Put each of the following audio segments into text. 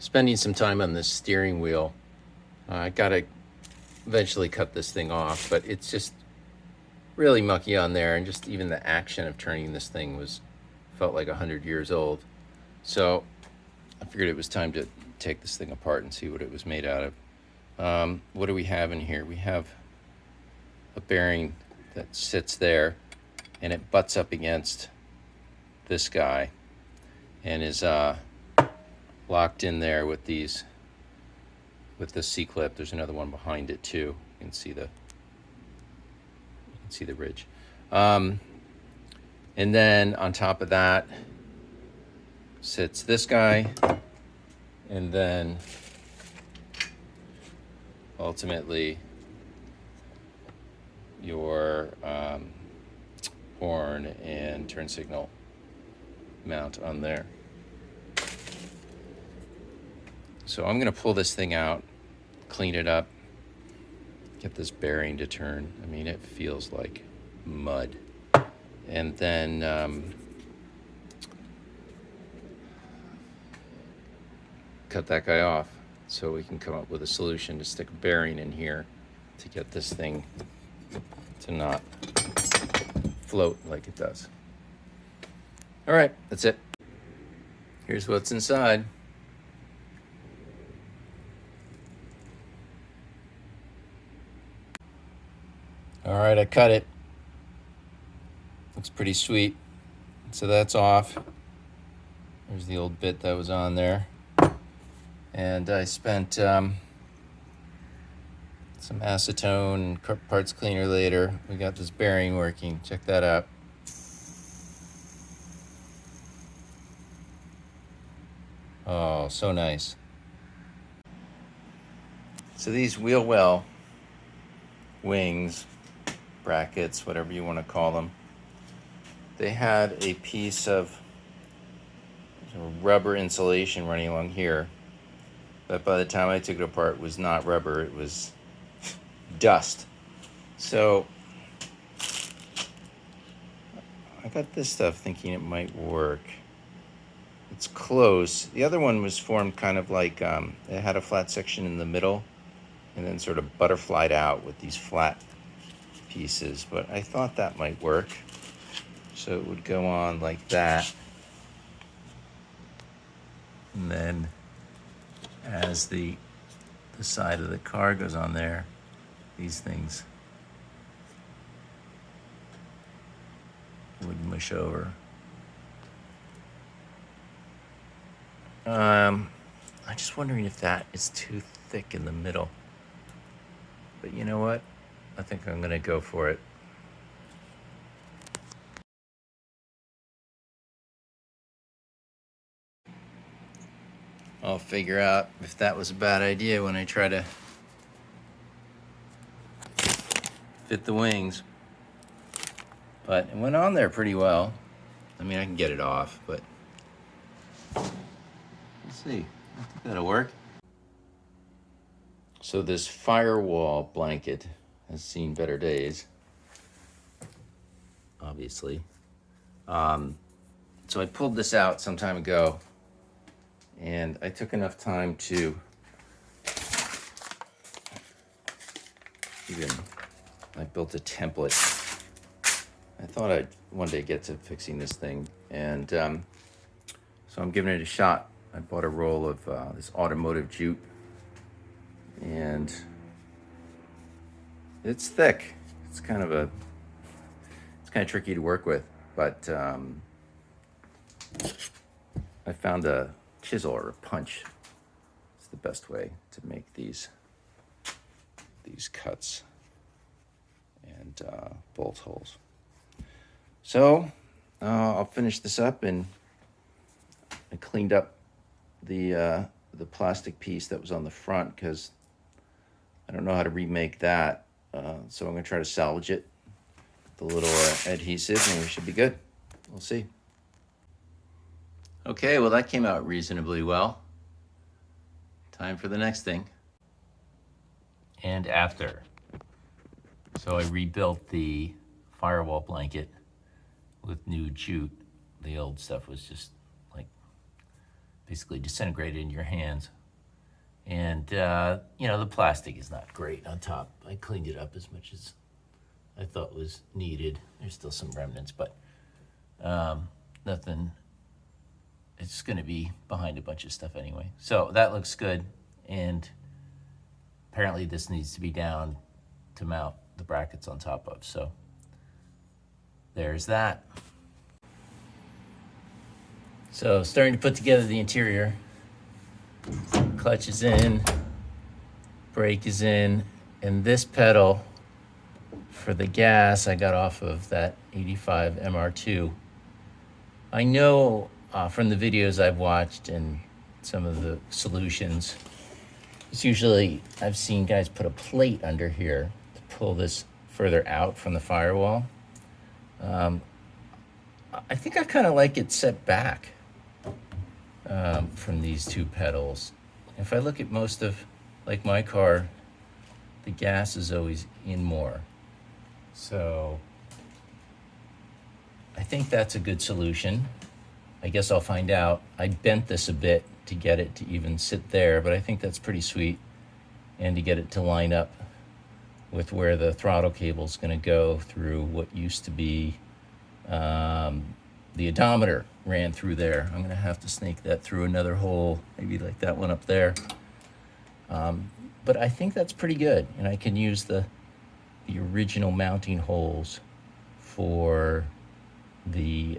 spending some time on this steering wheel. I gotta eventually cut this thing off, but it's just really mucky on there, and just even the action of turning this thing felt like 100 years old. So I figured it was time to take this thing apart and see what it was made out of. What do we have in here? We have a bearing that sits there, and it butts up against this guy and is locked in there with this C-clip. There's another one behind it too. You can see the ridge. And then on top of that sits this guy, and then ultimately your horn and turn signal mount on there. So I'm gonna pull this thing out, clean it up, get this bearing to turn. I mean, it feels like mud. And then cut that guy off so we can come up with a solution to stick a bearing in here to get this thing to not float like it does. All right, that's it. Here's what's inside. All right, I cut it. Looks pretty sweet. So that's off. There's the old bit that was on there. And I spent some acetone and parts cleaner later. We got this bearing working. Check that out. Oh, so nice. So these wheel well wings, brackets, whatever you want to call them, they had a piece of rubber insulation running along here, but by the time I took it apart, it was not rubber, it was dust. So I got this stuff thinking it might work. It's close. The other one was formed kind of like, it had a flat section in the middle and then sort of butterflied out with these flat pieces, but I thought that might work. So it would go on like that. And then as the side of the car goes on there, these things would mush over. I'm just wondering if that is too thick in the middle. But you know what? I think I'm gonna go for it. I'll figure out if that was a bad idea when I try to fit the wings. But it went on there pretty well. I mean, I can get it off, but we'll see. I think that'll work. So this Firewall Blanket has seen better days, obviously. So I pulled this out some time ago, and I took enough time to I built a template. I thought I'd one day get to fixing this thing, and so I'm giving it a shot. I bought a roll of this automotive jute, and it's thick. It's kind of tricky to work with, but I found a chisel or a punch. It's the best way to make these cuts and bolt holes. So I'll finish this up, and I cleaned up the plastic piece that was on the front because I don't know how to remake that. So I'm gonna try to salvage it with a little adhesive, and we should be good. We'll see. Okay, well that came out reasonably well. Time for the next thing. And after. So I rebuilt the Firewall Blanket with new jute. The old stuff was just like basically disintegrated in your hands. And, you know, the plastic is not great on top. I cleaned it up as much as I thought was needed. There's still some remnants, but nothing. It's going to be behind a bunch of stuff anyway. So that looks good. And apparently this needs to be down to mount the brackets on top of. So there's that. So starting to put together the interior. Clutch is in, brake is in, and this pedal for the gas I got off of that 85 MR2. I know from the videos I've watched and some of the solutions, it's usually, I've seen guys put a plate under here to pull this further out from the firewall. I think I kind of like it set back from these two pedals. If I look at most of, like my car, the gas is always in more. So I think that's a good solution. I guess I'll find out. I bent this a bit to get it to even sit there, but I think that's pretty sweet. And to get it to line up with where the throttle cable is going to go through what used to be the odometer ran through there. I'm going to have to snake that through another hole, maybe like that one up there. But I think that's pretty good. And I can use the original mounting holes for the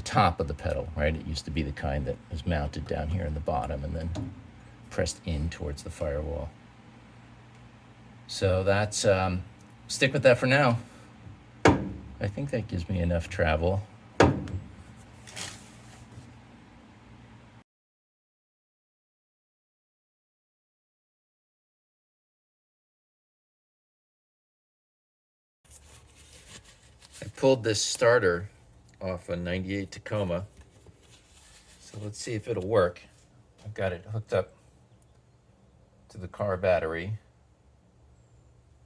top of the pedal, right? It used to be the kind that was mounted down here in the bottom and then pressed in towards the firewall. So that's, stick with that for now. I think that gives me enough travel. I pulled this starter off a 98 Tacoma, so let's see if it'll work. I've got it hooked up to the car battery,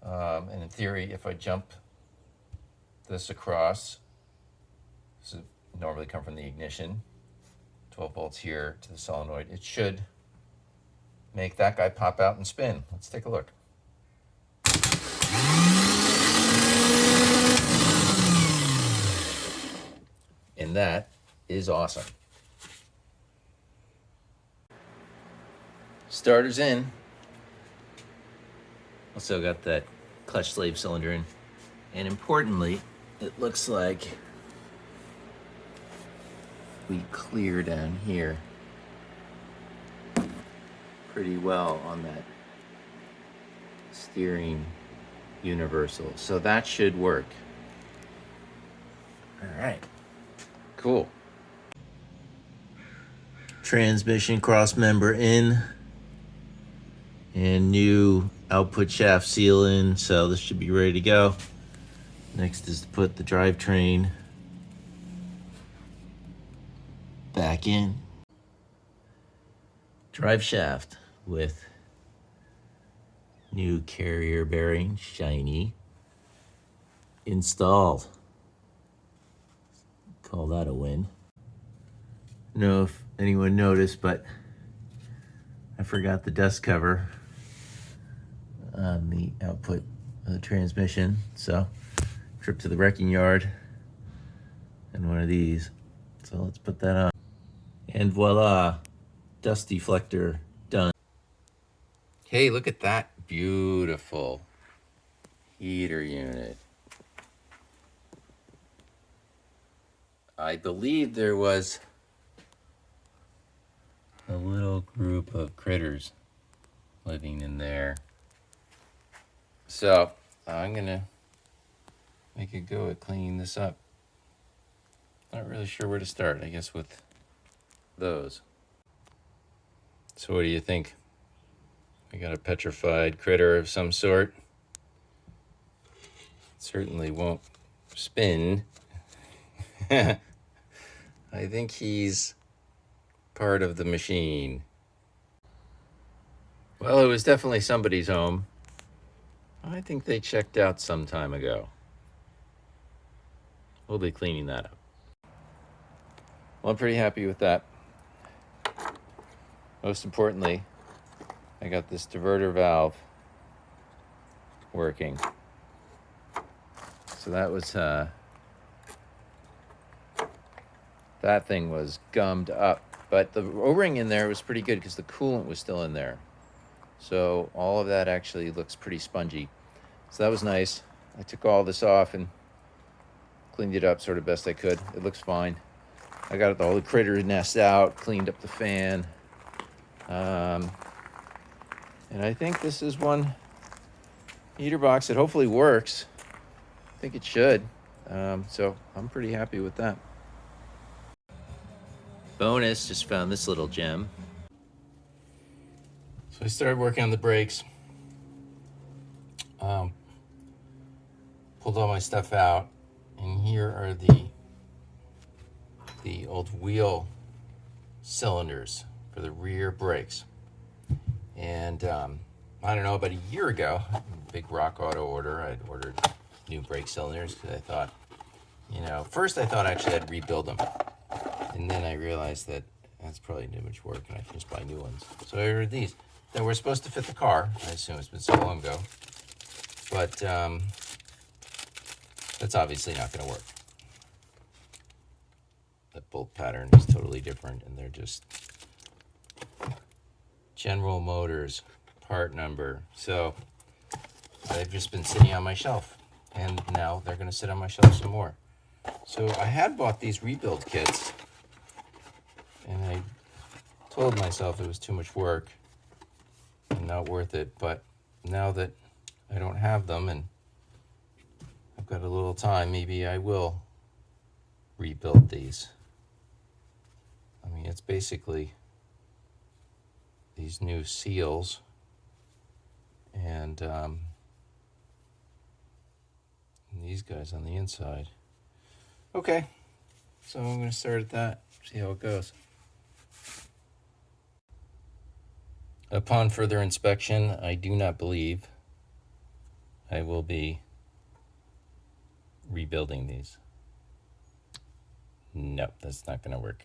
and in theory, if I jump this across, this would normally come from the ignition, 12 volts here to the solenoid, it should make that guy pop out and spin. Let's take a look. And that is awesome. Starter's in. Also got that clutch slave cylinder in. And importantly, it looks like we clear down here pretty well on that steering universal. So that should work. All right. Cool. Transmission cross member in and new output shaft seal in, so this should be ready to go. Next is to put the drivetrain back in. Driveshaft with new carrier bearing, shiny, installed. Call that a win. I don't know if anyone noticed, but I forgot the dust cover on the output of the transmission. So, trip to the wrecking yard and one of these. So let's put that on. And voila, dust deflector done. Hey, look at that beautiful heater unit. I believe there was a little group of critters living in there. So I'm gonna make a go at cleaning this up. Not really sure where to start, I guess with those. So what do you think? I got a petrified critter of some sort. Certainly won't spin. I think he's part of the machine. Well, it was definitely somebody's home. I think they checked out some time ago. We'll be cleaning that up. Well, I'm pretty happy with that. most importantly, I got this diverter valve working. So that was, that thing was gummed up. But the O-ring in there was pretty good because the coolant was still in there. So all of that actually looks pretty spongy. So that was nice. I took all this off and cleaned it up sort of best I could. It looks fine. I got all the critter nest out, cleaned up the fan. And I think this is one heater box that hopefully works. I think it should. So I'm pretty happy with that. Bonus, just found this little gem. So I started working on the brakes. Pulled all my stuff out, and here are the old wheel cylinders for the rear brakes. And I don't know, about a year ago, big Rock Auto order, I'd ordered new brake cylinders because I thought, you know, first I thought actually I'd rebuild them. And then I realized that that's probably too much work and I can just buy new ones. So I ordered these. That were supposed to fit the car. I assume it's been so long ago. But that's obviously not going to work. The bolt pattern is totally different, and they're just General Motors part number. So they've just been sitting on my shelf, and now they're going to sit on my shelf some more. So I had bought these rebuild kits, and I told myself it was too much work and not worth it. But now that I don't have them and I've got a little time, maybe I will rebuild these. I mean, it's basically these new seals and these guys on the inside. Okay, so I'm going to start at that, see how it goes. Upon further inspection, I do not believe I will be rebuilding these. Nope, that's not going to work.